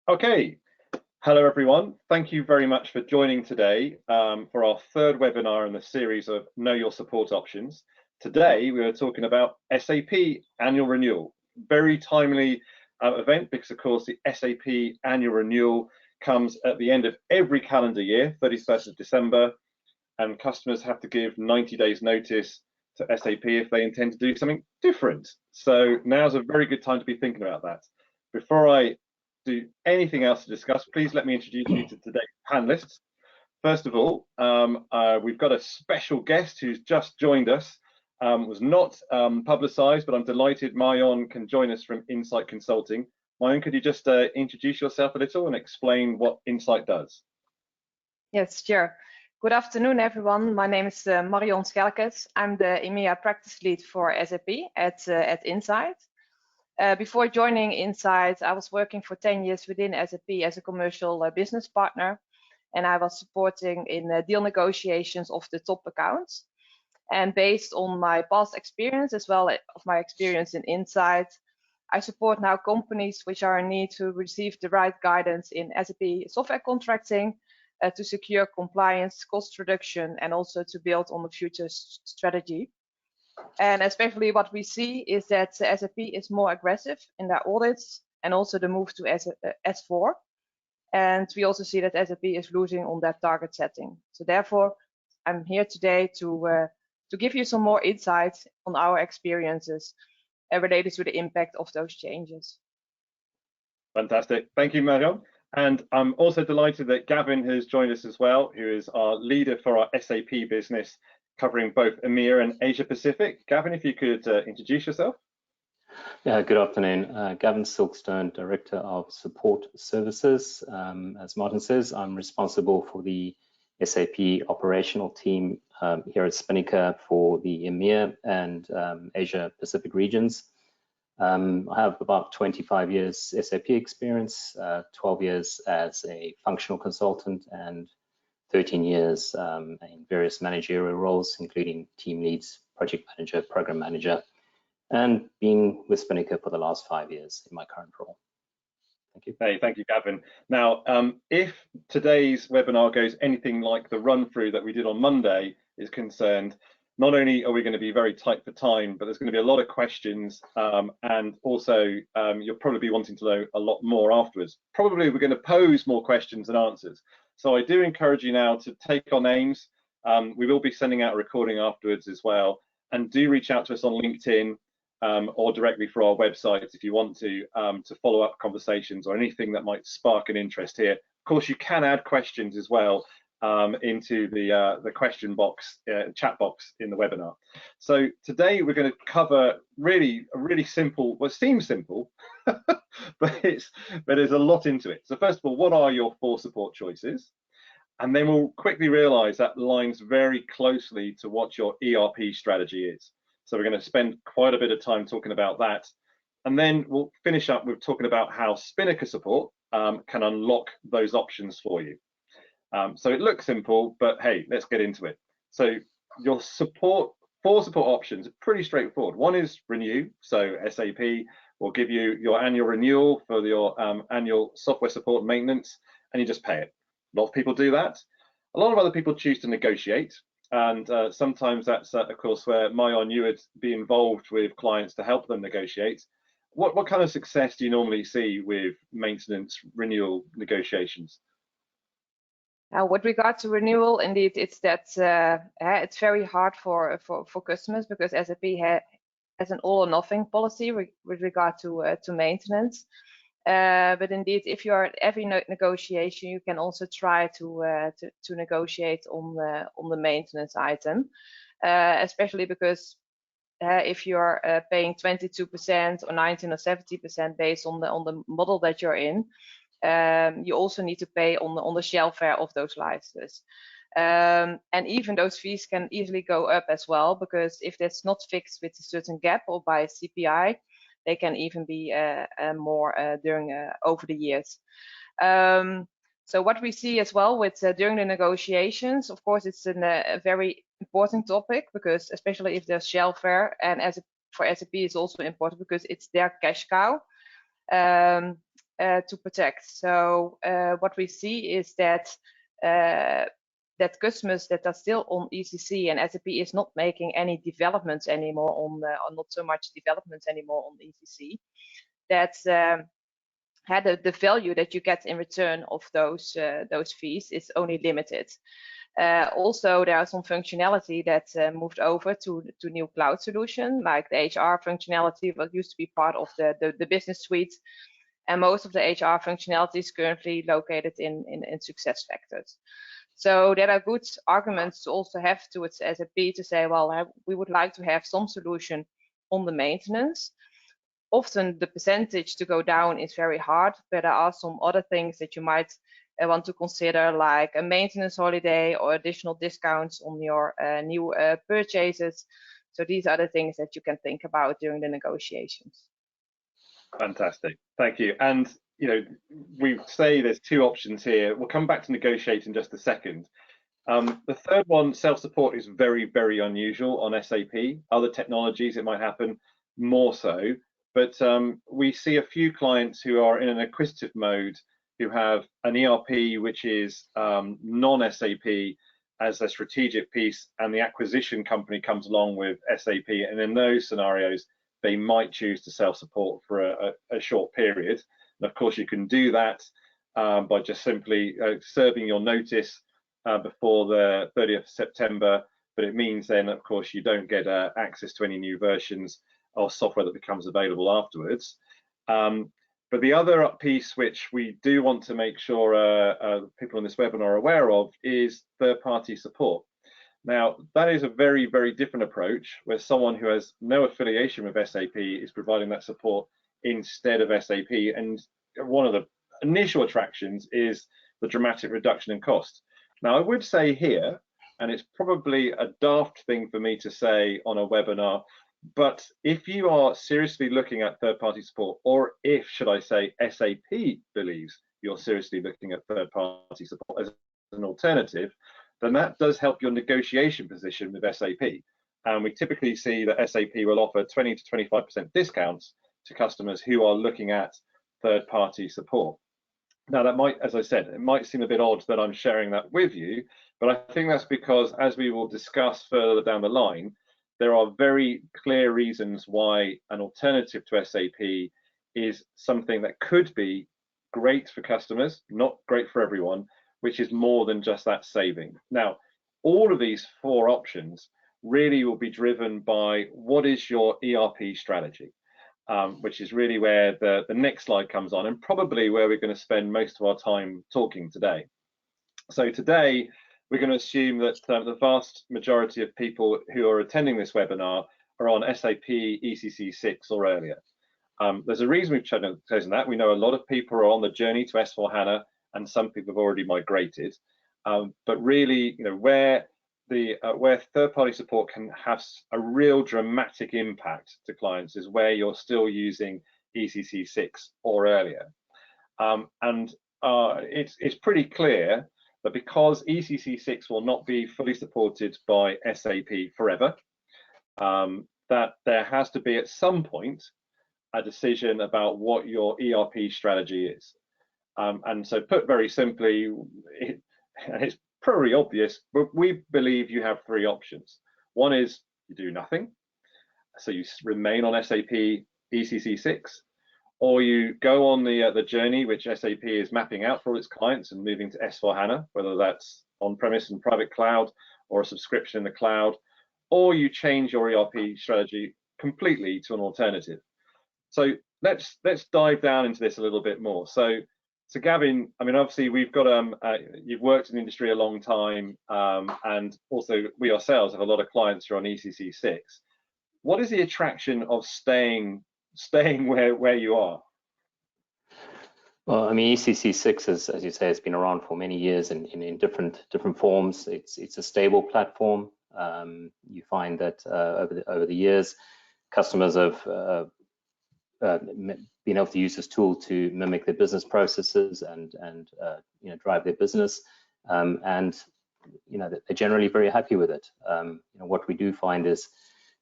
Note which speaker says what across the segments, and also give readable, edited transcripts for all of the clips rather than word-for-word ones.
Speaker 1: Okay, hello everyone. Thank you very much for joining today for our third webinar in the series of Know Your Support Options. Today we are talking about SAP Annual Renewal. Very timely event because of course the SAP Annual Renewal comes at the end of every calendar year, 31st of December, and customers have to give 90 days notice to SAP if they intend to do something different. So now's a very good time to be thinking about that. Before I do anything else to discuss, please let me introduce you to today's panelists. First of all, we've got a special guest who's just joined us. Was not publicized, but I'm delighted Marion can join us from Insight Consulting. Marion, could you just introduce yourself a little and explain what Insight does?
Speaker 2: Yes, sure. Good afternoon, everyone. My name is Marion Schelkes. I'm the EMEA practice lead for SAP at Insight. Before joining Insight, I was working for 10 years within SAP as a commercial business partner, and I was supporting in deal negotiations of the top accounts. And based on my past experience, as well as my experience in Insight, I support now companies which are in need to receive the right guidance in SAP software contracting to secure compliance, cost reduction, and also to build on the future strategy. And especially what we see is that SAP is more aggressive in their audits and also the move to S4. And we also see that SAP is losing on that target setting. So therefore, I'm here today to give you some more insights on our experiences related to the impact of those changes.
Speaker 1: Fantastic. Thank you, Marion. And I'm also delighted that Gavin has joined us as well, who is our leader for our SAP business, covering both EMEA and Asia Pacific. Gavin, if you could introduce yourself.
Speaker 3: Yeah, good afternoon. Gavin Silkstone, Director of Support Services. As Martin says, I'm responsible for the SAP operational team here at Spinnaker for the EMEA and Asia Pacific regions. I have about 25 years SAP experience, 12 years as a functional consultant, and 13 years in various managerial roles, including team leads, project manager, program manager, and been with Spinnaker for the last 5 years in my current role. Thank you.
Speaker 1: Hey, thank you, Gavin. Now, if today's webinar goes anything like the run through that we did on Monday is concerned, not only are we going to be very tight for time, but there's going to be a lot of questions, and also you'll probably be wanting to know a lot more afterwards. Probably we're going to pose more questions than answers. So I do encourage you now to take our names. We will be sending out a recording afterwards as well, and do reach out to us on LinkedIn or directly through our website if you want to follow up conversations or anything that might spark an interest here. Of course, you can add questions as well into the question box, chat box in the webinar. So today we're going to cover a really simple, well, it seems simple, but there's a lot into it. So first of all, what are your 4 support choices? And then we'll quickly realize that lines very closely to what your ERP strategy is. So we're going to spend quite a bit of time talking about that. And then we'll finish up with talking about how Spinnaker Support can unlock those options for you. So it looks simple, but hey, let's get into it. So your 4 support options are pretty straightforward. One is Renew. So SAP will give you your annual renewal for your annual software support and maintenance, and you just pay it. A lot of people do that. A lot of other people choose to negotiate. And sometimes that's, of course, where Marion, you would be involved with clients to help them negotiate. What kind of success do you normally see with maintenance renewal negotiations?
Speaker 2: With regard to renewal, indeed, it's that it's very hard for customers because SAP has an all or nothing policy with regard to maintenance. But indeed, if you are at every negotiation, you can also try to negotiate on the maintenance item, especially because if you're paying 22% or 19 or 70% based on the model that you're in, you also need to pay on the shelfware of those licenses. And even those fees can easily go up as well, because if that's not fixed with a certain gap or by CPI, they can even be more over the years. So what we see as well with during the negotiations, of course, it's a very important topic, because especially if there's shelfware, and for SAP it's also important because it's their cash cow. to protect. So what we see is that that customers that are still on ECC, and SAP is not making any developments anymore on, or not so much developments anymore on ECC, that the value that you get in return of those fees is only limited. Also, there are some functionality that moved over to new cloud solution, like the HR functionality, what used to be part of the business suite. And most of the HR functionality is currently located in SuccessFactors. So there are good arguments to also have towards SAP to say, well, we would like to have some solution on the maintenance. Often the percentage to go down is very hard, but there are some other things that you might want to consider, like a maintenance holiday or additional discounts on your new purchases. So these are the things that you can think about during the negotiations.
Speaker 1: Fantastic, thank you. And we say there's two options here. We'll come back to negotiate in just a second. The third one, self-support, is very, very unusual on SAP. Other technologies, it might happen more so. But we see a few clients who are in an acquisitive mode, who have an ERP which is non-SAP as a strategic piece, and the acquisition company comes along with SAP. And in those scenarios, they might choose to self-support for a short period. And of course, you can do that by just simply serving your notice before the 30th of September. But it means then, of course, you don't get access to any new versions of software that becomes available afterwards. But the other piece which we do want to make sure people on this webinar are aware of is third-party support. Now, that is a very, very different approach, where someone who has no affiliation with SAP is providing that support instead of SAP. And one of the initial attractions is the dramatic reduction in cost. Now, I would say here, and it's probably a daft thing for me to say on a webinar, but if you are seriously looking at third-party support, or if, should I say, SAP believes you're seriously looking at third-party support as an alternative, then that does help your negotiation position with SAP. And we typically see that SAP will offer 20 to 25% discounts to customers who are looking at third-party support. Now, that might, as I said, it might seem a bit odd that I'm sharing that with you, but I think that's because, as we will discuss further down the line, there are very clear reasons why an alternative to SAP is something that could be great for customers, not great for everyone, which is more than just that saving. Now, all of these four options really will be driven by what is your ERP strategy, which is really where the next slide comes on, and probably where we're going to spend most of our time talking today. So today, we're going to assume that the vast majority of people who are attending this webinar are on SAP ECC 6 or earlier. There's a reason we've chosen that. We know a lot of people are on the journey to S/4HANA, and some people have already migrated. But really, where third-party support can have a real dramatic impact to clients is where you're still using ECC 6 or earlier. It's pretty clear that because ECC 6 will not be fully supported by SAP forever, that there has to be at some point a decision about what your ERP strategy is. And so, put very simply, and it's pretty obvious, but we believe you have three options. One is you do nothing, so you remain on SAP ECC 6, or you go on the journey which SAP is mapping out for its clients and moving to S/4HANA, whether that's on-premise and private cloud or a subscription in the cloud, or you change your ERP strategy completely to an alternative. So let's dive down into this a little bit more. So Gavin, I mean, obviously we've got you've worked in the industry a long time, and also we ourselves have a lot of clients who are on ECC 6. What is the attraction of staying where you are?
Speaker 3: Well, I mean, ECC 6 is, as you say, has been around for many years in different forms. It's a stable platform. You find that over the years, customers have been able to use this tool to mimic their business processes and drive their business, and they're generally very happy with it. What we do find is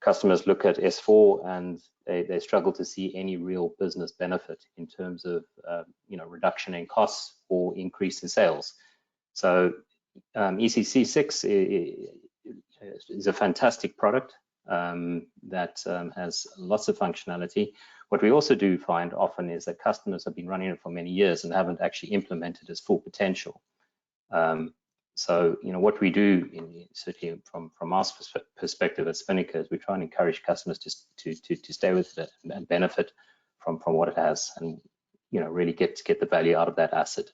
Speaker 3: customers look at S4 and they struggle to see any real business benefit in terms of reduction in costs or increase in sales. So ECC 6 is a fantastic product that has lots of functionality. What we also do find often is that customers have been running it for many years and haven't actually implemented its full potential. So, what we do, certainly from our perspective at Spinnaker, is we try and encourage customers to stay with it and benefit from what it has, and really get the value out of that asset.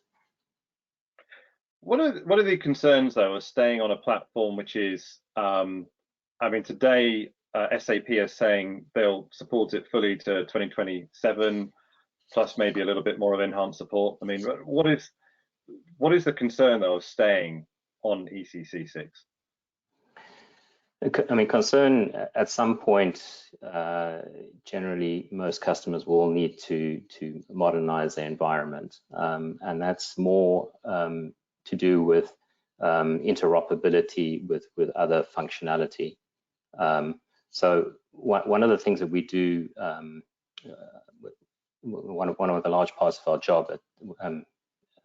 Speaker 1: What are the concerns though of staying on a platform which is, I mean, today SAP is saying they'll support it fully to 2027, plus maybe a little bit more of enhanced support. I mean, what is the concern though of staying on ECC 6?
Speaker 3: I mean, concern at some point, generally most customers will need to modernize their environment, and that's more to do with interoperability with other functionality. So one of the things that we do, one of the large parts of our job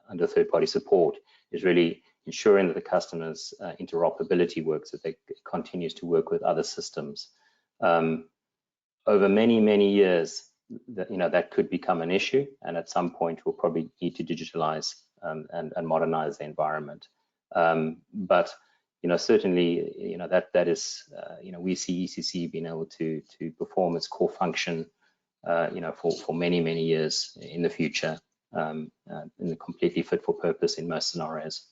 Speaker 3: under third-party support is really ensuring that the customer's interoperability works, that they continues to work with other systems. Over many years, that could become an issue, and at some point we'll probably need to digitalize and modernize the environment. But certainly, that is, we see ECC being able to perform its core function, for many years in the future, and completely fit for purpose in most scenarios.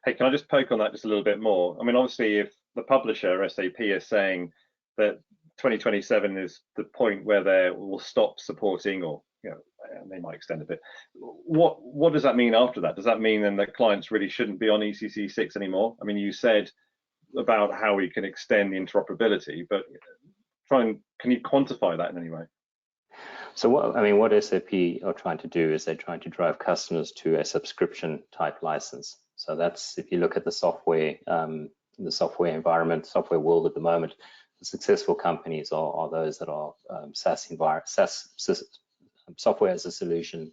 Speaker 1: Hey, can I just poke on that just a little bit more? I mean, obviously, if the publisher SAP is saying that 2027 is the point where they will stop supporting, or they might extend a bit. What does that mean after that? Does that mean then that clients really shouldn't be on ECC 6 anymore? I mean, you said about how we can extend the interoperability, but can you quantify that in any way?
Speaker 3: So what SAP are trying to do is they're trying to drive customers to a subscription type license. So that's, if you look at the software environment, software world at the moment, the successful companies are those that are SaaS software as a solution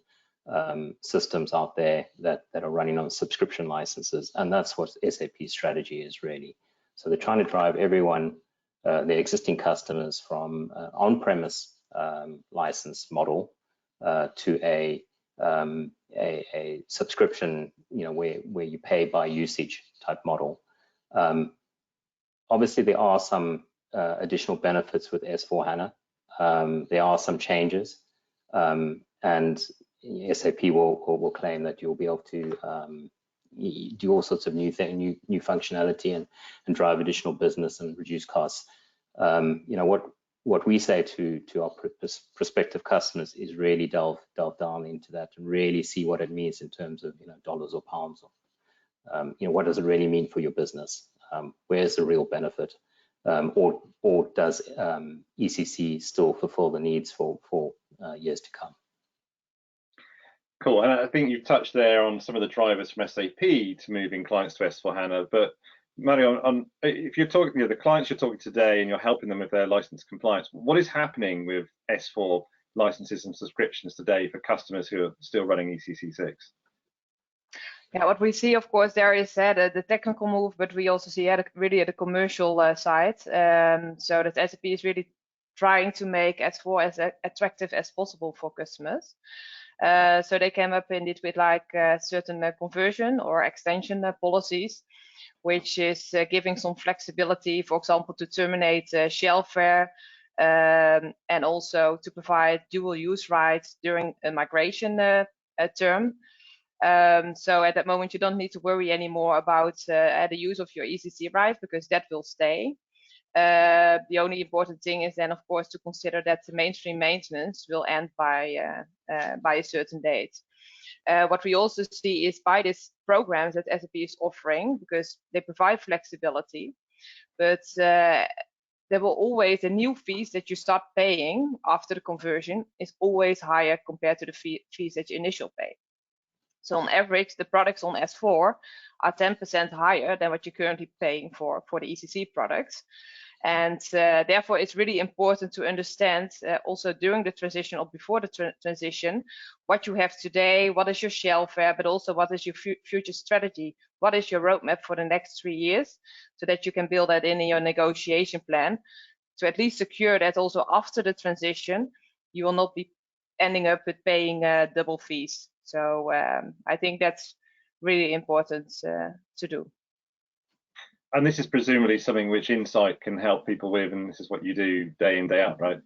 Speaker 3: systems out there that are running on subscription licenses, and that's what SAP's strategy is really. So they're trying to drive everyone, their existing customers, from on-premise license model to a subscription, where you pay by usage type model. Obviously, there are some additional benefits with S/4HANA. There are some changes, and SAP will claim that you'll be able to do all sorts of new functionality and drive additional business and reduce costs. What we say to our prospective customers is really delve down into that and really see what it means in terms of dollars or pounds, or what does it really mean for your business? Where's the real benefit? Or does ECC still fulfill the needs for years to come?
Speaker 1: Cool, and I think you've touched there on some of the drivers from SAP to moving clients to S/4HANA, but Mario, if you're talking, the clients you're talking today and you're helping them with their license compliance, what is happening with S4 licenses and subscriptions today for customers who are still running ECC 6?
Speaker 2: Yeah, what we see, of course, there is the technical move, but we also see really at the commercial side. So that SAP is really trying to make S4 as attractive as possible for customers. So they came up indeed with certain conversion or extension policies, which is giving some flexibility, for example, to terminate shelfware, and also to provide dual use rights during a migration term. So at that moment, you don't need to worry anymore about the use of your ECC rights, because that will stay. The only important thing is then, of course, to consider that the mainstream maintenance will end by a certain date. What we also see is by these programs that SAP is offering, because they provide flexibility, but there will always, the new fees that you start paying after the conversion is always higher compared to the fees that you initially pay. So on average, the products on S4 are 10% higher than what you're currently paying for the ECC products. And therefore, it's really important to understand also during the transition or before the transition, what you have today, what is your shelfware, but also what is your future strategy, what is your roadmap for the next 3 years, so that you can build that in your negotiation plan to at least secure that also after the transition, you will not be ending up with paying double fees. So I think that's really important to do.
Speaker 1: And this is presumably something which Insight can help people with, and this is what you do day in, day out, right?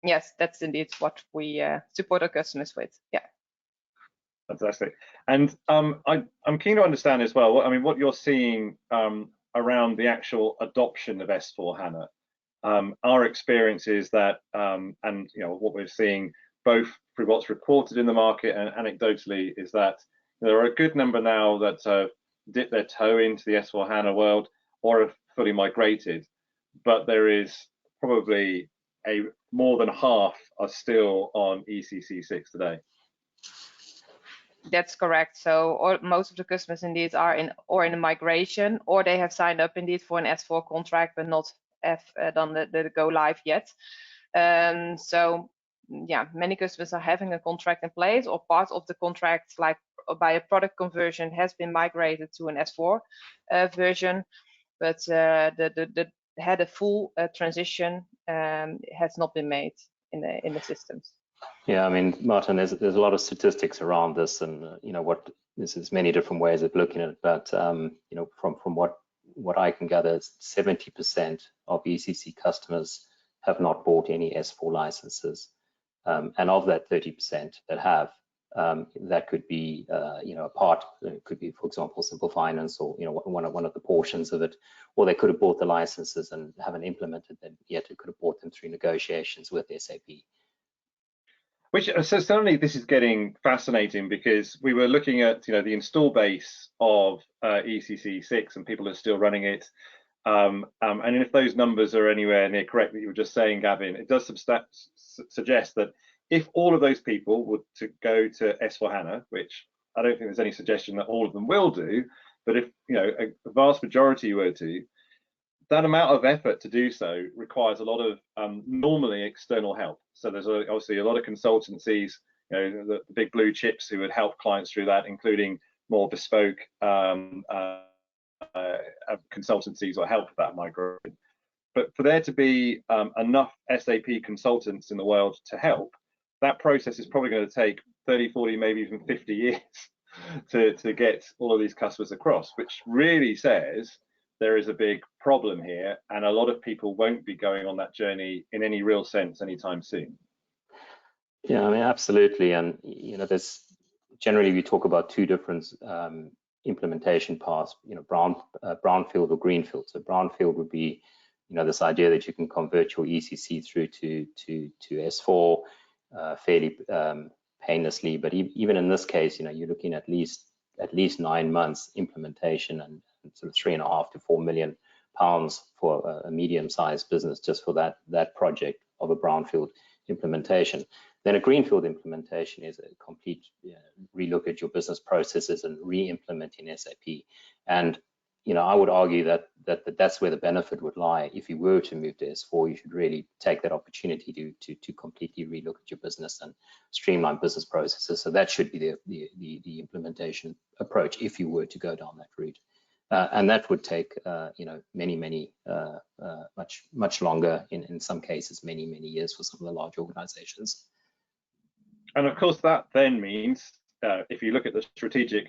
Speaker 2: Yes, that's indeed what we support our customers with. Yeah.
Speaker 1: Fantastic. And I'm keen to understand as well, what you're seeing around the actual adoption of S4HANA. Our experience is that, and what we're seeing both through what's reported in the market and anecdotally, is that there are a good number now that dip their toe into the S4HANA world or have fully migrated, but there is probably more than half are still on ECC6 today.
Speaker 2: That's correct. So most of the customers indeed are in a migration, or they have signed up indeed for an S4 contract but not have done the go live yet. So yeah, many customers are having a contract in place, or part of the contract, like by a product conversion, has been migrated to an S4 version, but the full transition has not been made in the systems.
Speaker 3: Yeah, I mean, Martin, there's a lot of statistics around this, and there's many different ways of looking at it, but from what I can gather, 70% of ECC customers have not bought any S4 licenses, and of that 30% that have, that could be a part. It could be, for example, Simple Finance, or one of the portions of it, or they could have bought the licenses and haven't implemented them yet. It could have bought them through negotiations with SAP.
Speaker 1: So certainly this is getting fascinating, because we were looking at the install base of ECC6 and people are still running it, and if those numbers are anywhere near correct that you were just saying, Gavin, it does suggest that if all of those people were to go to S4HANA, which I don't think there's any suggestion that all of them will do, but if a vast majority were to, that amount of effort to do so requires a lot of normally external help. So there's obviously a lot of consultancies, the big blue chips who would help clients through that, including more bespoke consultancies or help that migration. But for there to be enough SAP consultants in the world to help, that process is probably going to take 30, 40, maybe even 50 years to get all of these customers across, which really says there is a big problem here, and a lot of people won't be going on that journey in any real sense anytime soon.
Speaker 3: Yeah, I mean, absolutely. And there's generally, we talk about two different implementation paths, brownfield or greenfield. So brownfield would be this idea that you can convert your ECC through to S4 fairly painlessly, but even in this case, you're looking at least 9 months implementation, and sort of 3.5 to 4 million pounds for a medium-sized business just for that project of a brownfield implementation. Then a greenfield implementation is a complete relook at your business processes and re-implementing SAP. And I would argue that that's where the benefit would lie. If you were to move to S4, you should really take that opportunity to completely relook at your business and streamline business processes. So that should be the implementation approach if you were to go down that route. And that would take many much longer, in some cases many years for some of the large organizations.
Speaker 1: And of course that then means if you look at the strategic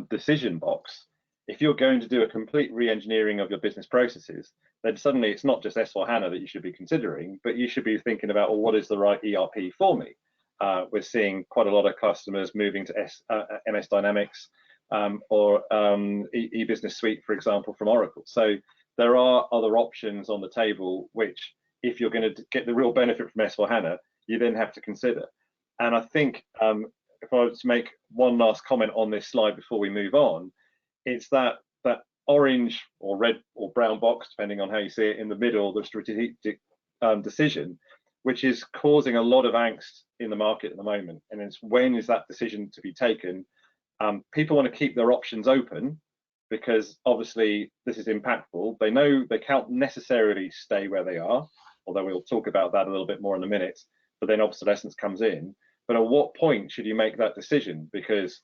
Speaker 1: decision box, if you're going to do a complete re-engineering of your business processes, then suddenly it's not just S4HANA that you should be considering, but you should be thinking about, well, what is the right ERP for me? We're seeing quite a lot of customers moving to MS Dynamics or e-business suite, for example, from Oracle. So there are other options on the table, which if you're going to get the real benefit from S4HANA, you then have to consider. And I think if I was to make one last comment on this slide before we move on, it's that orange or red or brown box, depending on how you see it, in the middle, the strategic decision, which is causing a lot of angst in the market at the moment. And it's when is that decision to be taken? People want to keep their options open, because obviously this is impactful. They know they can't necessarily stay where they are, although we'll talk about that a little bit more in a minute, but then obsolescence comes in. But at what point should you make that decision? Because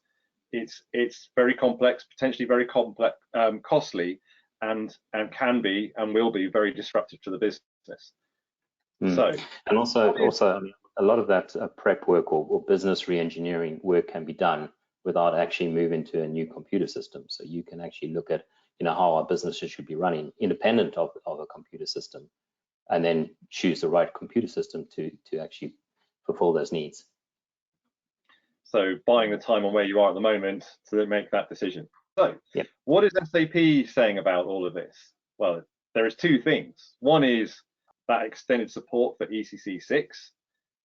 Speaker 1: it's very complex, potentially very complex, costly, and can be and will be very disruptive to the business. So,
Speaker 3: and also a lot of that prep work or business re-engineering work can be done without actually moving to a new computer system. So you can actually look at, how our businesses should be running independent of a computer system, and then choose the right computer system to actually fulfill those needs.
Speaker 1: So buying the time on where you are at the moment to make that decision. So What is SAP saying about all of this? Well, there is two things. One is that extended support for ECC6.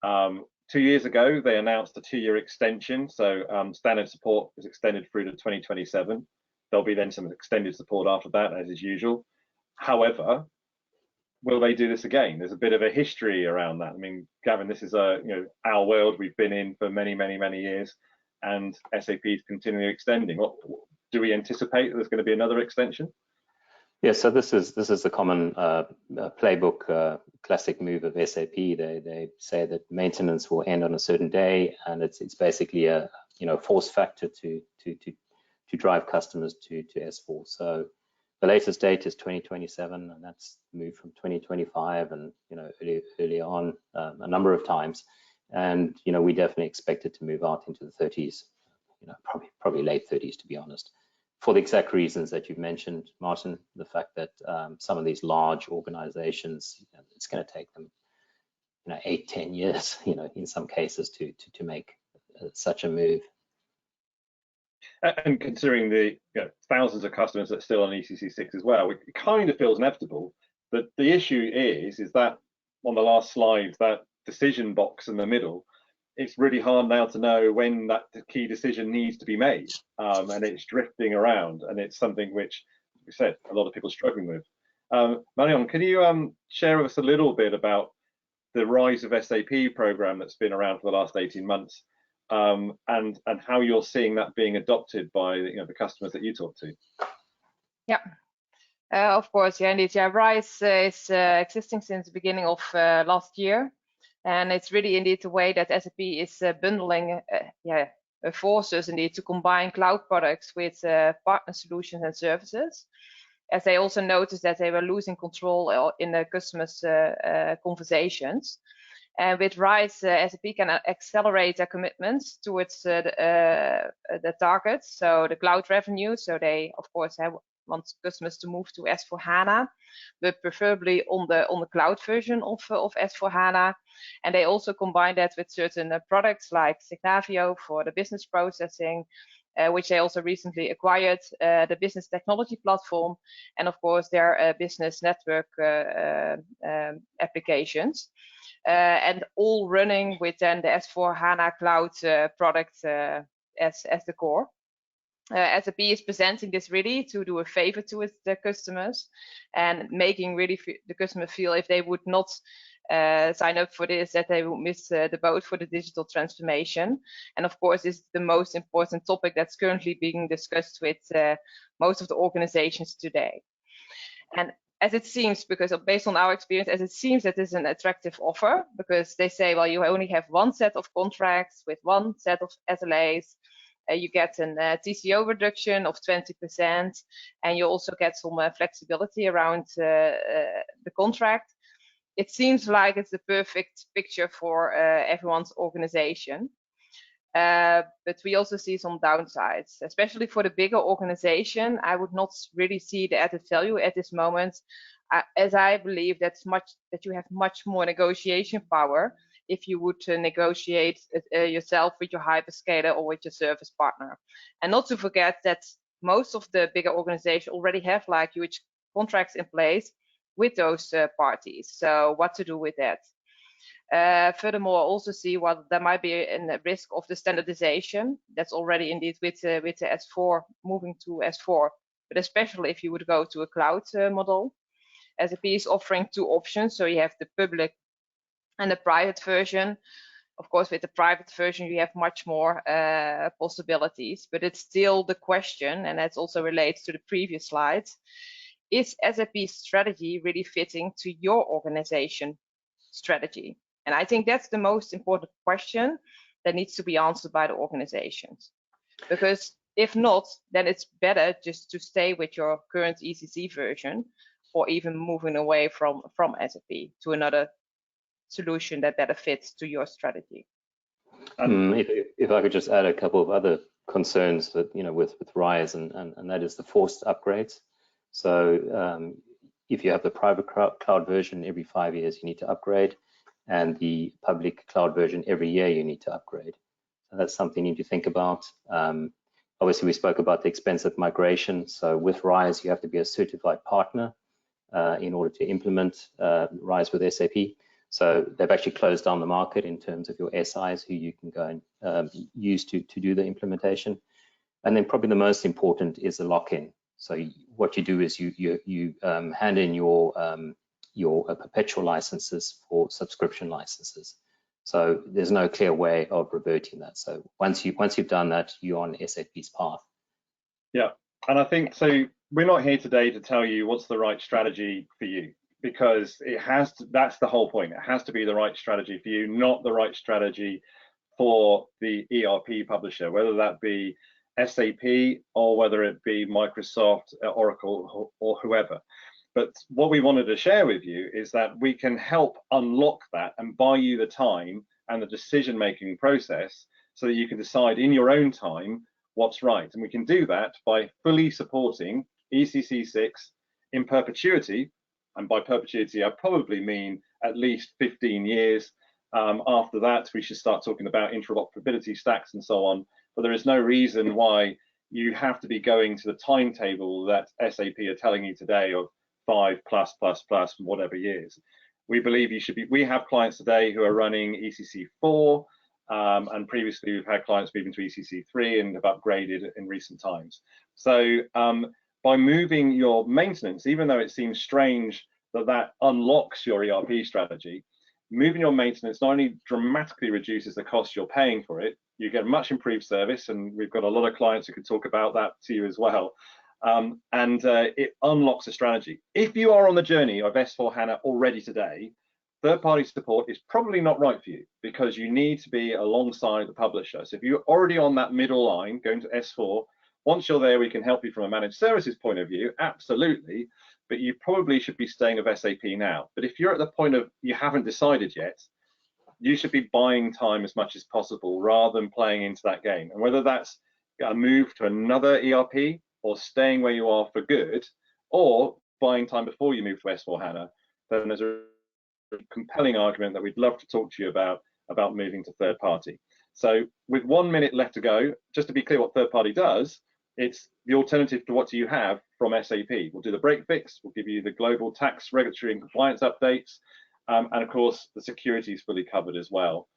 Speaker 1: 2 years ago, they announced a 2-year extension. So standard support is extended through to 2027. There'll be then some extended support after that, as is usual. However, will they do this again? There's a bit of a history around that. I mean, Gavin, this is our world we've been in for many, many, many years, and SAP is continually extending. Do we anticipate that there's going to be another extension?
Speaker 3: Yeah, so this is the common playbook, classic move of SAP. They say that maintenance will end on a certain day, and it's basically a force factor to drive customers to S4. So the latest date is 2027, and that's moved from 2025 and early on a number of times. And we definitely expect it to move out into the 30s, probably late 30s, to be honest, for the exact reasons that you've mentioned, Martin. The fact that some of these large organizations, it's going to take them 8-10 years, in some cases to make such a move.
Speaker 1: And considering the thousands of customers that are still on ECC6 as well, it kind of feels inevitable. But the issue is that on the last slide, that decision box in the middle, it's really hard now to know when that key decision needs to be made, and it's drifting around, and it's something which, as we said, a lot of people are struggling with. Marion, can you share with us a little bit about the Rise of SAP program that's been around for the last 18 months? And how you're seeing that being adopted by the customers that you talk to?
Speaker 2: Yeah, of course, yeah, indeed. Yeah, Rise is existing since the beginning of last year, and it's really indeed the way that SAP is bundling forces indeed to combine cloud products with partner solutions and services, as they also noticed that they were losing control in the customers' conversations. And with Rise, SAP can accelerate their commitments towards the targets, so the cloud revenue. So they, of course, want customers to move to S4HANA, but preferably on the cloud version of S4HANA. And they also combine that with certain products like Signavio for the business processing, which they also recently acquired, the business technology platform, and of course their business network applications. And all running within the S4HANA cloud product as the core. SAP is presenting this really to do a favor to the customers, and making really the customer feel, if they would not sign up for this, that they will miss the boat for the digital transformation. And of course, this is the most important topic that's currently being discussed with most of the organizations today. And as it seems, because based on our experience, as it seems that is an attractive offer, because they say, well, you only have one set of contracts with one set of SLAs. You get an TCO reduction of 20%, and you also get some flexibility around the contract. It seems like it's the perfect picture for everyone's organization. But we also see some downsides, especially for the bigger organization. I would not really see the added value at this moment, as I believe that you have much more negotiation power if you would negotiate yourself with your hyperscaler or with your service partner. And not to forget that most of the bigger organizations already have like huge contracts in place with those parties. So what to do with that? Furthermore, also see what there might be a risk of the standardization. That's already indeed with the S4, moving to S4, but especially if you would go to a cloud model. SAP is offering two options. So you have the public and the private version. Of course, with the private version, you have much more possibilities, but it's still the question, and that also relates to the previous slides, is SAP's strategy really fitting to your organization strategy? And I think that's the most important question that needs to be answered by the organizations. Because if not, then it's better just to stay with your current ECC version, or even moving away from SAP to another solution that better fits to your strategy.
Speaker 3: If I could just add a couple of other concerns that, with RISE, and that is the forced upgrades. So if you have the private cloud version, every 5 years you need to upgrade, and the public cloud version every year you need to upgrade. So that's something you need to think about. Obviously, we spoke about the expensive migration. So with RISE, you have to be a certified partner in order to implement RISE with SAP. So they've actually closed down the market in terms of your SIs who you can go and use to do the implementation. And then probably the most important is the lock-in. So what you do is you hand in your perpetual licenses for subscription licenses. So there's no clear way of reverting that. So once you've done that, you're on SAP's path.
Speaker 1: Yeah, and I think so. We're not here today to tell you what's the right strategy for you, because it has to, that's the whole point. It has to be the right strategy for you, not the right strategy for the ERP publisher, whether that be SAP or whether it be Microsoft, Oracle, or whoever. But what we wanted to share with you is that we can help unlock that and buy you the time and the decision-making process so that you can decide in your own time what's right. And we can do that by fully supporting ECC 6 in perpetuity. And by perpetuity, I probably mean at least 15 years. After that, we should start talking about interoperability stacks and so on. But there is no reason why you have to be going to the timetable that SAP are telling you today of 5+++, whatever years. We believe you should be. We have clients today who are running ECC 4, and previously we've had clients moving to ECC 3 and have upgraded in recent times. So by moving your maintenance, even though it seems strange that unlocks your ERP strategy, moving your maintenance not only dramatically reduces the cost you're paying for it, you get much improved service, and we've got a lot of clients who can talk about that to you as well. It unlocks a strategy. If you are on the journey of S/4HANA already today, third-party support is probably not right for you, because you need to be alongside the publisher. So if you're already on that middle line going to S4, once you're there, we can help you from a managed services point of view, absolutely, but you probably should be staying with SAP now. But if you're at the point of you haven't decided yet, you should be buying time as much as possible rather than playing into that game. And whether that's a move to another ERP or staying where you are for good, or buying time before you move to S/4HANA, then there's a compelling argument that we'd love to talk to you about moving to third party. So with 1 minute left to go, just to be clear what third party does, it's the alternative to what do you have from SAP. We'll do the break fix, we'll give you the global tax, regulatory and compliance updates, and of course the security is fully covered as well.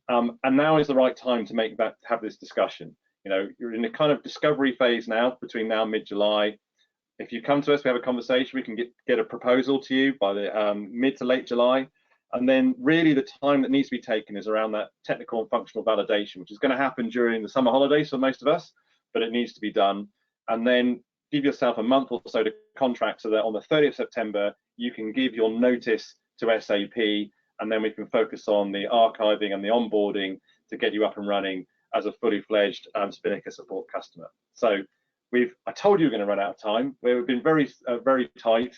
Speaker 1: And now is the right time to have this discussion. You're in a kind of discovery phase now, between now and mid-July. If you come to us, we have a conversation, we can get a proposal to you by the mid to late July. And then really the time that needs to be taken is around that technical and functional validation, which is going to happen during the summer holidays for most of us, but it needs to be done. And then give yourself a month or so to contract, so that on the 30th of September, you can give your notice to SAP, and then we can focus on the archiving and the onboarding to get you up and running as a fully fledged Spinnaker Support customer. So I told you we're going to run out of time. We've been very tight.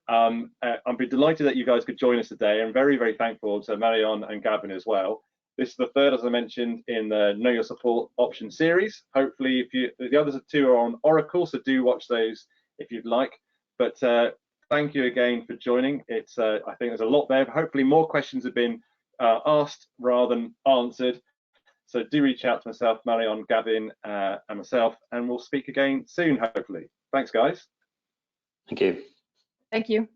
Speaker 1: I'd be delighted that you guys could join us today. I'm very, very thankful to Marion and Gavin as well. This is the third, as I mentioned, in the Know Your Support option series. Hopefully, the other two are on Oracle, so do watch those if you'd like. But thank you again for joining. I think there's a lot there. Hopefully, more questions have been asked rather than answered. So do reach out to myself, Marion, Gavin, and myself, and we'll speak again soon, hopefully. Thanks, guys.
Speaker 3: Thank you.
Speaker 2: Thank you.